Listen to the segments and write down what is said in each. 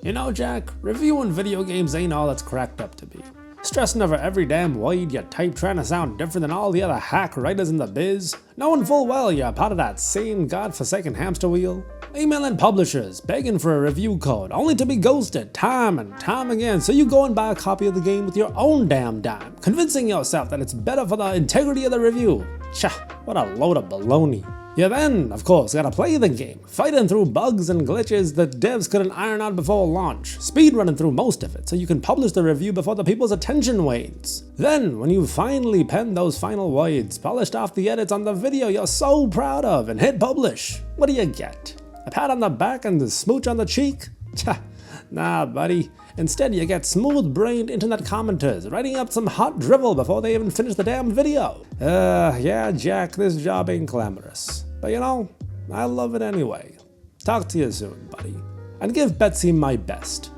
You know, Jack, reviewing video games ain't all it's cracked up to be. Stressing over every damn word you type trying to sound different than all the other hack writers in the biz, knowing full well you're part of that same godforsaken hamster wheel. Emailing publishers, begging for a review code, only to be ghosted time and time again, so you go and buy a copy of the game with your own damn dime, convincing yourself that it's better for the integrity of the review. Tcha, what a load of baloney. You then, of course, gotta play the game, fighting through bugs and glitches that devs couldn't iron out before launch, speedrunning through most of it so you can publish the review before the people's attention wanes. Then, when you finally pen those final words, polished off the edits on the video you're so proud of, and hit publish, what do you get? A pat on the back and a smooch on the cheek? Tcha, nah buddy. Instead you get smooth-brained internet commenters writing up some hot drivel before they even finish the damn video. Yeah Jack, this job ain't glamorous. But you know, I love it anyway. Talk to you soon, buddy. And give Betsy my best.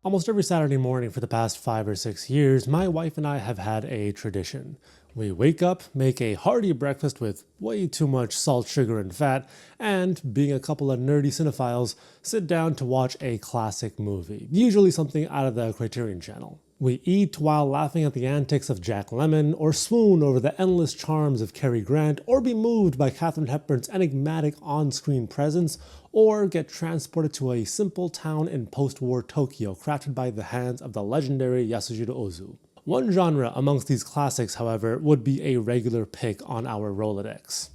Almost every Saturday morning for the past 5 or 6 years, my wife and I have had a tradition. We wake up, make a hearty breakfast with way too much salt, sugar, and fat, and, being a couple of nerdy cinephiles, sit down to watch a classic movie, usually something out of the Criterion Channel. We eat while laughing at the antics of Jack Lemmon, or swoon over the endless charms of Cary Grant, or be moved by Katharine Hepburn's enigmatic on-screen presence, or get transported to a simple town in post-war Tokyo crafted by the hands of the legendary Yasujiro Ozu. One genre amongst these classics, however, would be a regular pick on our Rolodex: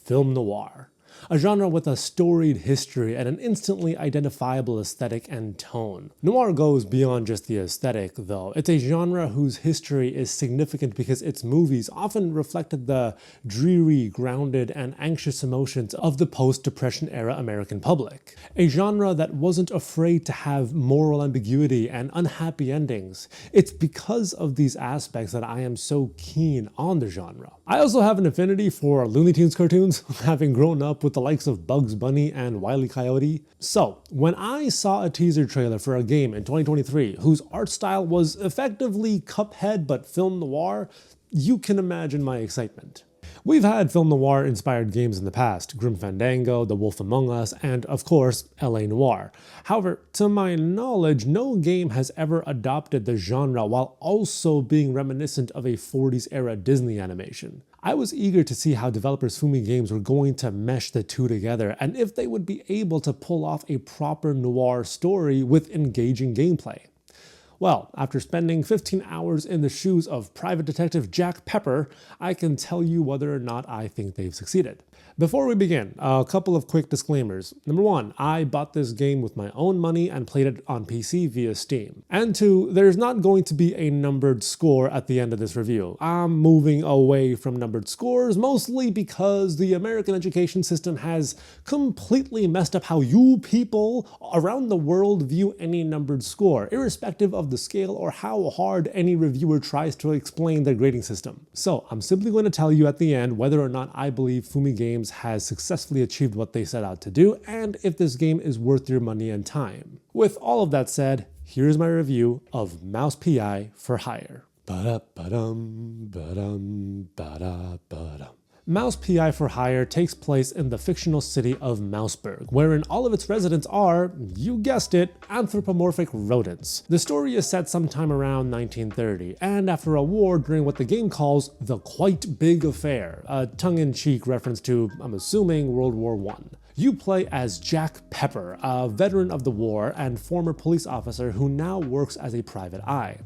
film noir. A genre with a storied history and an instantly identifiable aesthetic and tone. Noir goes beyond just the aesthetic, though. It's a genre whose history is significant because its movies often reflected the dreary, grounded, and anxious emotions of the post-Depression era American public. A genre that wasn't afraid to have moral ambiguity and unhappy endings. It's because of these aspects that I am so keen on the genre. I also have an affinity for Looney Tunes cartoons, having grown up with the likes of Bugs Bunny and Wile E. Coyote. So, when I saw a teaser trailer for a game in 2023 whose art style was effectively Cuphead but film noir, you can imagine my excitement. We've had film noir-inspired games in the past: Grim Fandango, The Wolf Among Us, and of course, LA Noire. However, to my knowledge, no game has ever adopted the genre while also being reminiscent of a 40s era Disney animation. I was eager to see how developers Fumi Games were going to mesh the two together, and if they would be able to pull off a proper noir story with engaging gameplay. Well, after spending 15 hours in the shoes of private detective Jack Pepper, I can tell you whether or not I think they've succeeded. Before we begin, a couple of quick disclaimers. Number 1, I bought this game with my own money and played it on PC via Steam. And 2, there's not going to be a numbered score at the end of this review. I'm moving away from numbered scores, mostly because the American education system has completely messed up how you people around the world view any numbered score, irrespective of the scale or how hard any reviewer tries to explain their grading system. So I'm simply going to tell you at the end whether or not I believe Fumi Games has successfully achieved what they set out to do, and if this game is worth your money and time. With all of that said, here's my review of Mouse PI for Hire. Mouse PI for Hire takes place in the fictional city of Mouseburg, wherein all of its residents are, you guessed it, anthropomorphic rodents. The story is set sometime around 1930, and after a war during what the game calls the Quite Big Affair, a tongue-in-cheek reference to, I'm assuming, World War I. You play as Jack Pepper, a veteran of the war and former police officer who now works as a private eye.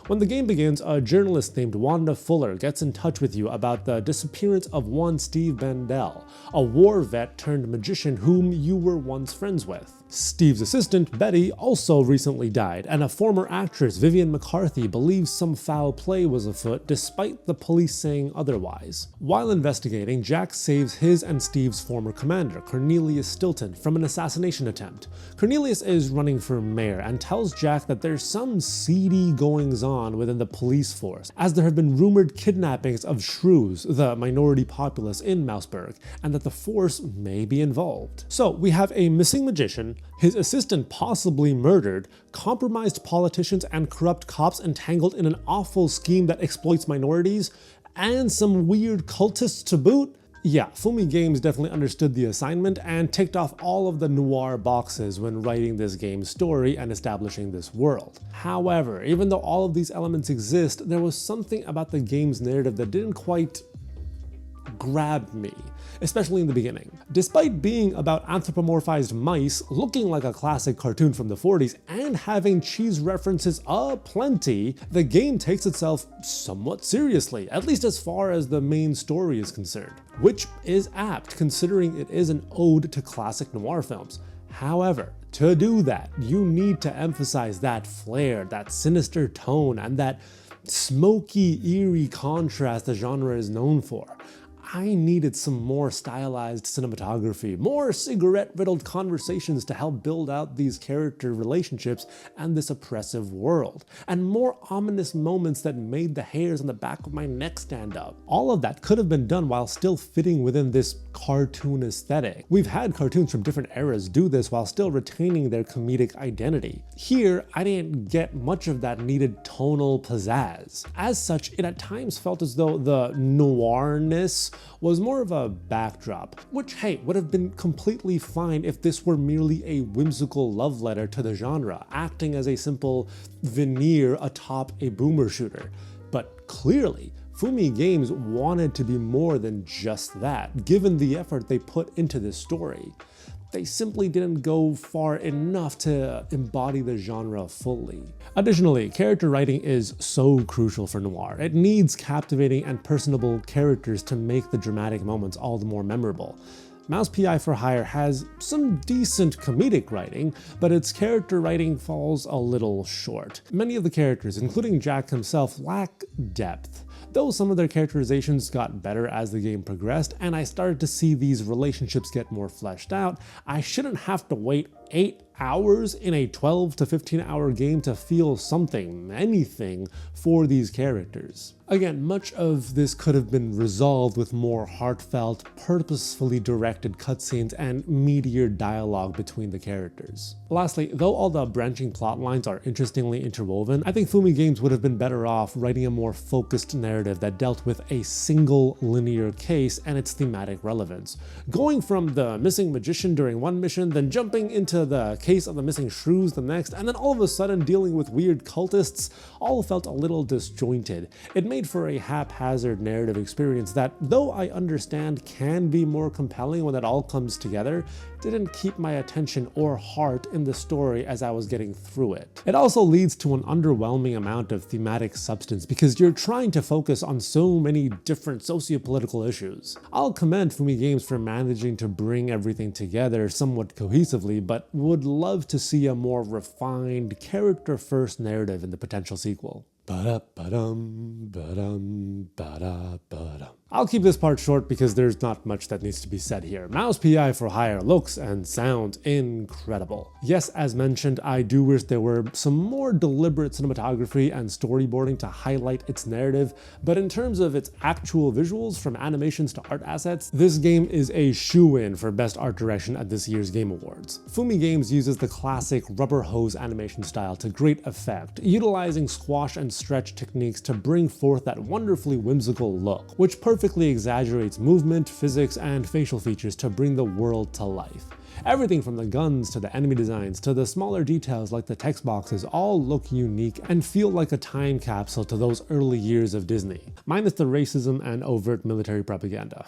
When the game begins, a journalist named Wanda Fuller gets in touch with you about the disappearance of one Steve Bandel, a war vet turned magician whom you were once friends with. Steve's assistant, Betty, also recently died, and a former actress, Vivian McCarthy, believes some foul play was afoot despite the police saying otherwise. While investigating, Jack saves his and Steve's former commander, Cornelius Stilton, from an assassination attempt. Cornelius is running for mayor and tells Jack that there's some seedy goings-on within the police force, as there have been rumored kidnappings of shrews, the minority populace in Mouseburg, and that the force may be involved. So we have a missing magician, his assistant possibly murdered, compromised politicians and corrupt cops entangled in an awful scheme that exploits minorities, and some weird cultists to boot. Yeah, Fumi Games definitely understood the assignment and ticked off all of the noir boxes when writing this game's story and establishing this world. However, even though all of these elements exist, there was something about the game's narrative that didn't quite grab me, especially in the beginning. Despite being about anthropomorphized mice, looking like a classic cartoon from the 40s, and having cheese references aplenty, the game takes itself somewhat seriously, at least as far as the main story is concerned, which is apt considering it is an ode to classic noir films. However, to do that, you need to emphasize that flair, that sinister tone, and that smoky, eerie contrast the genre is known for. I needed some more stylized cinematography, more cigarette-riddled conversations to help build out these character relationships and this oppressive world, and more ominous moments that made the hairs on the back of my neck stand up. All of that could have been done while still fitting within this cartoon aesthetic. We've had cartoons from different eras do this while still retaining their comedic identity. Here, I didn't get much of that needed tonal pizzazz. As such, it at times felt as though the noirness was more of a backdrop, which, hey, would have been completely fine if this were merely a whimsical love letter to the genre, acting as a simple veneer atop a boomer shooter. But clearly, Fumi Games wanted to be more than just that, given the effort they put into this story. They simply didn't go far enough to embody the genre fully. Additionally, character writing is so crucial for noir. It needs captivating and personable characters to make the dramatic moments all the more memorable. Mouse PI for Hire has some decent comedic writing, but its character writing falls a little short. Many of the characters, including Jack himself, lack depth. Though some of their characterizations got better as the game progressed and I started to see these relationships get more fleshed out, I shouldn't have to wait 8 hours in a 12 to 15 hour game to feel something, anything, for these characters. Again, much of this could have been resolved with more heartfelt, purposefully directed cutscenes and meatier dialogue between the characters. Lastly, though all the branching plot lines are interestingly interwoven, I think Fumi Games would have been better off writing a more focused narrative that dealt with a single linear case and its thematic relevance. Going from the missing magician during one mission, then jumping into the case of the missing shrews the next, and then all of a sudden dealing with weird cultists, all felt a little disjointed. It made for a haphazard narrative experience that, though I understand can be more compelling when it all comes together, didn't keep my attention or heart in the story as I was getting through it. It also leads to an underwhelming amount of thematic substance because you're trying to focus on so many different socio-political issues. I'll commend Fumi Games for managing to bring everything together somewhat cohesively, but would love to see a more refined, character-first narrative in the potential sequel. I'll keep this part short because there's not much that needs to be said here. Mouse PI for Hire looks and sounds incredible. Yes, as mentioned, I do wish there were some more deliberate cinematography and storyboarding to highlight its narrative, but in terms of its actual visuals, from animations to art assets, this game is a shoo-in for Best Art Direction at this year's Game Awards. Fumi Games uses the classic rubber hose animation style to great effect, utilizing squash and stretch techniques to bring forth that wonderfully whimsical look, which perfectly exaggerates movement, physics, and facial features to bring the world to life. Everything from the guns to the enemy designs to the smaller details like the text boxes all look unique and feel like a time capsule to those early years of Disney, minus the racism and overt military propaganda.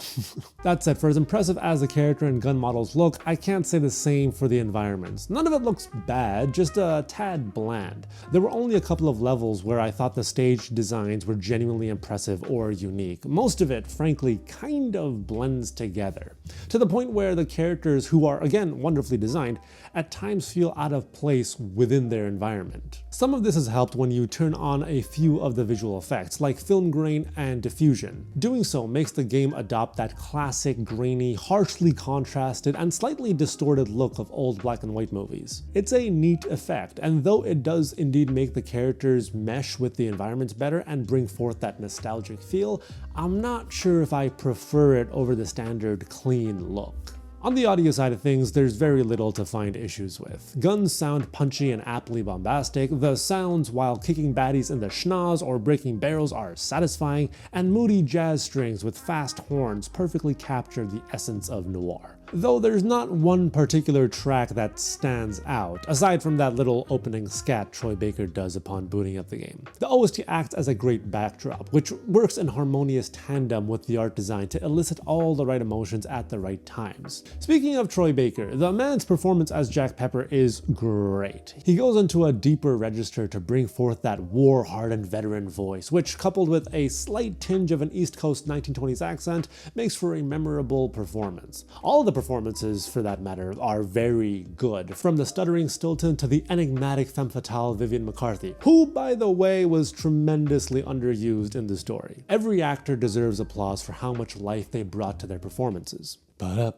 That said, for as impressive as the character and gun models look, I can't say the same for the environments. None of it looks bad, just a tad bland. There were only a couple of levels where I thought the stage designs were genuinely impressive or unique. Most of it, frankly, kind of blends together, to the point where the characters, who are again wonderfully designed, at times feel out of place within their environment. Some of this is helped when you turn on a few of the visual effects, like film grain and diffusion. Doing so makes the game adopt that classic, grainy, harshly contrasted, and slightly distorted look of old black and white movies. It's a neat effect, and though it does indeed make the characters mesh with the environments better and bring forth that nostalgic feel, I'm not sure if I prefer it over the standard clean look. On the audio side of things, there's very little to find issues with. Guns sound punchy and aptly bombastic, the sounds while kicking baddies in the schnoz or breaking barrels are satisfying, and moody jazz strings with fast horns perfectly capture the essence of noir. Though there's not one particular track that stands out, aside from that little opening scat Troy Baker does upon booting up the game. The OST acts as a great backdrop, which works in harmonious tandem with the art design to elicit all the right emotions at the right times. Speaking of Troy Baker, the man's performance as Jack Pepper is great. He goes into a deeper register to bring forth that war-hardened veteran voice, which, coupled with a slight tinge of an East Coast 1920s accent, makes for a memorable performance. All the performances, for that matter, are very good, from the stuttering Stilton to the enigmatic femme fatale Vivian McCarthy, who, by the way, was tremendously underused in the story. Every actor deserves applause for how much life they brought to their performances. Even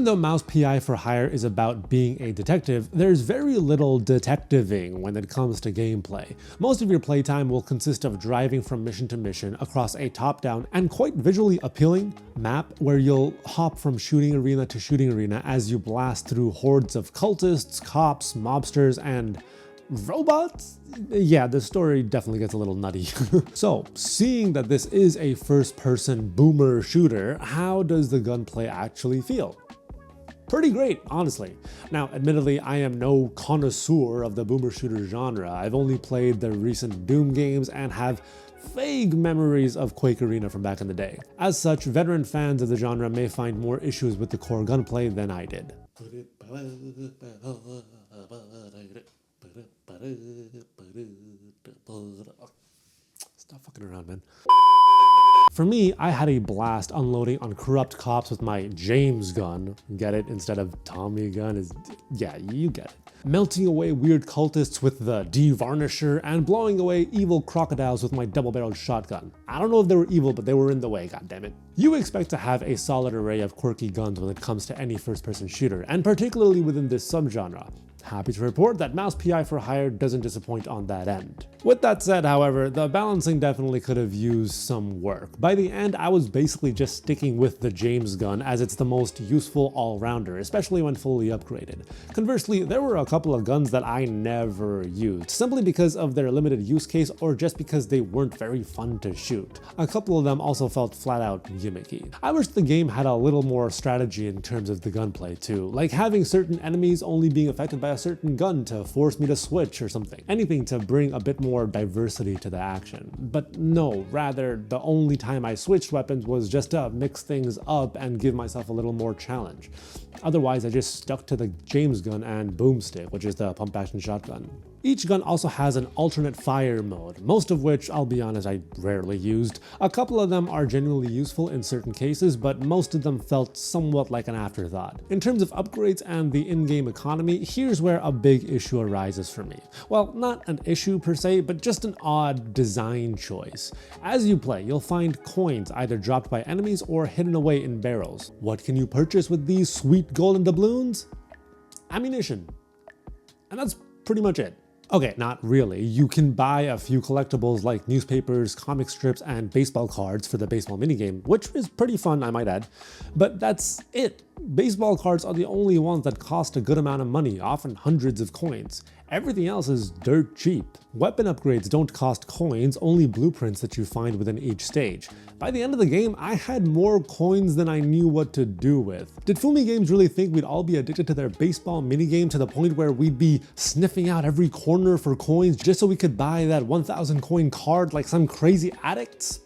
though Mouse PI for Hire is about being a detective, there's very little detectiving when it comes to gameplay. Most of your playtime will consist of driving from mission to mission across a top-down and quite visually appealing map where you'll hop from shooting arena to shooting arena as you blast through hordes of cultists, cops, mobsters, and robots? Yeah, the story definitely gets a little nutty. So, seeing that this is a first-person boomer shooter, how does the gunplay actually feel? Pretty great, honestly. Now, admittedly, I am no connoisseur of the boomer shooter genre. I've only played the recent Doom games and have vague memories of Quake Arena from back in the day. As such, veteran fans of the genre may find more issues with the core gunplay than I did. Stop fucking around, man. For me, I had a blast unloading on corrupt cops with my James gun. Get it? Instead of Tommy gun is, yeah, you get it. Melting away weird cultists with the de-varnisher and blowing away evil crocodiles with my double-barreled shotgun. I don't know if they were evil, but they were in the way, goddammit. You expect to have a solid array of quirky guns when it comes to any first-person shooter, and particularly within this subgenre. Happy to report that Mouse PI for Hire doesn't disappoint on that end. With that said, however, the balancing definitely could have used some work. By the end, I was basically just sticking with the James gun as it's the most useful all-rounder, especially when fully upgraded. Conversely, there were a couple of guns that I never used, simply because of their limited use case or just because they weren't very fun to shoot. A couple of them also felt flat out gimmicky. I wish the game had a little more strategy in terms of the gunplay too, like having certain enemies only being affected by a certain gun to force me to switch or something. Anything to bring a bit more diversity to the action. But no, rather, the only time I switched weapons was just to mix things up and give myself a little more challenge. Otherwise, I just stuck to the James gun and boomstick, which is the pump-action shotgun. Each gun also has an alternate fire mode, most of which, I'll be honest, I rarely used. A couple of them are genuinely useful in certain cases, but most of them felt somewhat like an afterthought. In terms of upgrades and the in-game economy, here's where a big issue arises for me. Well, not an issue per se, but just an odd design choice. As you play, you'll find coins either dropped by enemies or hidden away in barrels. What can you purchase with these sweet golden doubloons? Ammunition. And that's pretty much it. Okay, not really. You can buy a few collectibles like newspapers, comic strips, and baseball cards for the baseball minigame, which is pretty fun, I might add. But that's it. Baseball cards are the only ones that cost a good amount of money, often hundreds of coins. Everything else is dirt cheap. Weapon upgrades don't cost coins, only blueprints that you find within each stage. By the end of the game, I had more coins than I knew what to do with. Did Fumi Games really think we'd all be addicted to their baseball minigame to the point where we'd be sniffing out every corner for coins just so we could buy that 1,000 coin card like some crazy addicts?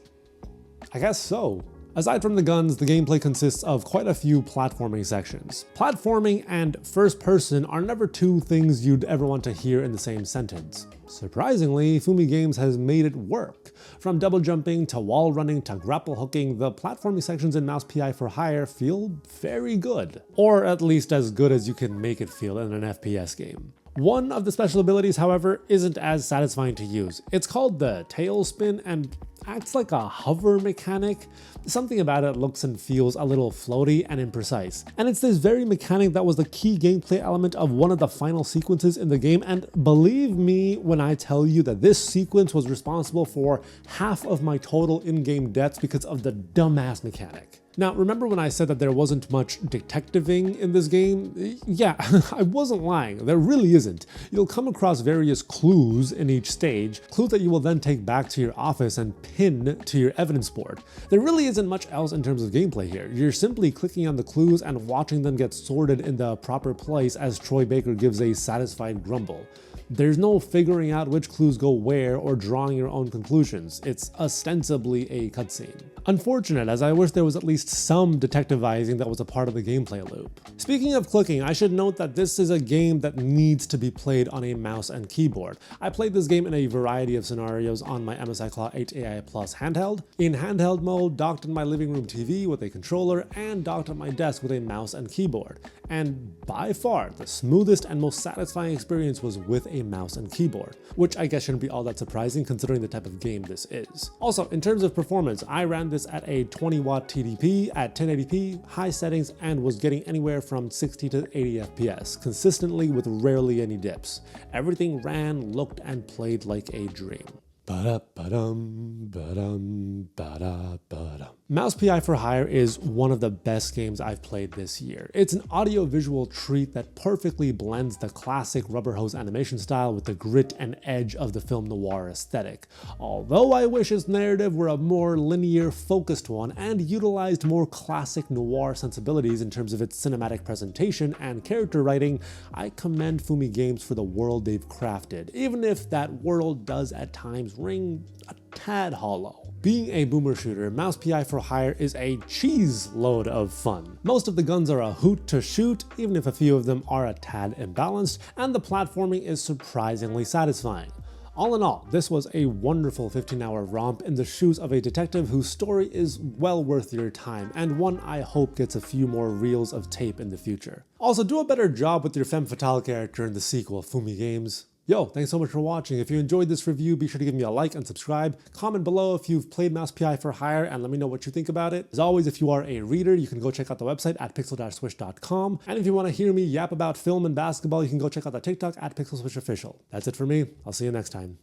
I guess so. Aside from the guns, the gameplay consists of quite a few platforming sections. Platforming and first person are never two things you'd ever want to hear in the same sentence. Surprisingly, Fumi Games has made it work. From double jumping to wall running to grapple hooking, the platforming sections in Mouse PI for Hire feel very good. Or at least as good as you can make it feel in an FPS game. One of the special abilities, however, isn't as satisfying to use. It's called the tail spin, and acts like a hover mechanic. Something about it looks and feels a little floaty and imprecise. And it's this very mechanic that was the key gameplay element of one of the final sequences in the game, and believe me when I tell you that this sequence was responsible for half of my total in-game deaths because of the dumbass mechanic. Now, remember when I said that there wasn't much detectiving in this game? Yeah, I wasn't lying. There really isn't. You'll come across various clues in each stage, clues that you will then take back to your office and pin to your evidence board. There really isn't much else in terms of gameplay here. You're simply clicking on the clues and watching them get sorted in the proper place as Troy Baker gives a satisfied grumble. There's no figuring out which clues go where or drawing your own conclusions. It's ostensibly a cutscene. Unfortunate, as I wish there was at least some detectivizing that was a part of the gameplay loop. Speaking of clicking, I should note that this is a game that needs to be played on a mouse and keyboard. I played this game in a variety of scenarios on my MSI Claw 8 AI Plus handheld. In handheld mode, docked in my living room TV with a controller, and docked at my desk with a mouse and keyboard. And by far, the smoothest and most satisfying experience was with a mouse and keyboard, which I guess shouldn't be all that surprising considering the type of game this is. Also, in terms of performance, I ran this at a 20 watt TDP at 1080p, high settings, and was getting anywhere from 60 to 80 FPS, consistently with rarely any dips. Everything ran, looked, and played like a dream. Ba-da-ba-dum, ba-dum, ba-da-ba-dum. Mouse PI for Hire is one of the best games I've played this year. It's an audio-visual treat that perfectly blends the classic rubber hose animation style with the grit and edge of the film noir aesthetic. Although I wish its narrative were a more linear, focused one and utilized more classic noir sensibilities in terms of its cinematic presentation and character writing, I commend Fumi Games for the world they've crafted, even if that world does at times ring a tad hollow. Being a boomer shooter, Mouse PI for Hire is a cheese load of fun. Most of the guns are a hoot to shoot, even if a few of them are a tad imbalanced, and the platforming is surprisingly satisfying. All in all, this was a wonderful 15-hour romp in the shoes of a detective whose story is well worth your time, and one I hope gets a few more reels of tape in the future. Also, do a better job with your femme fatale character in the sequel, Fumi Games. Yo, thanks so much for watching. If you enjoyed this review, be sure to give me a like and subscribe. Comment below if you've played Mouse PI for Hire and let me know what you think about it. As always, if you are a reader, you can go check out the website at pixel-swish.com. And if you want to hear me yap about film and basketball, you can go check out the TikTok at PixelSwishOfficial. That's it for me. I'll see you next time.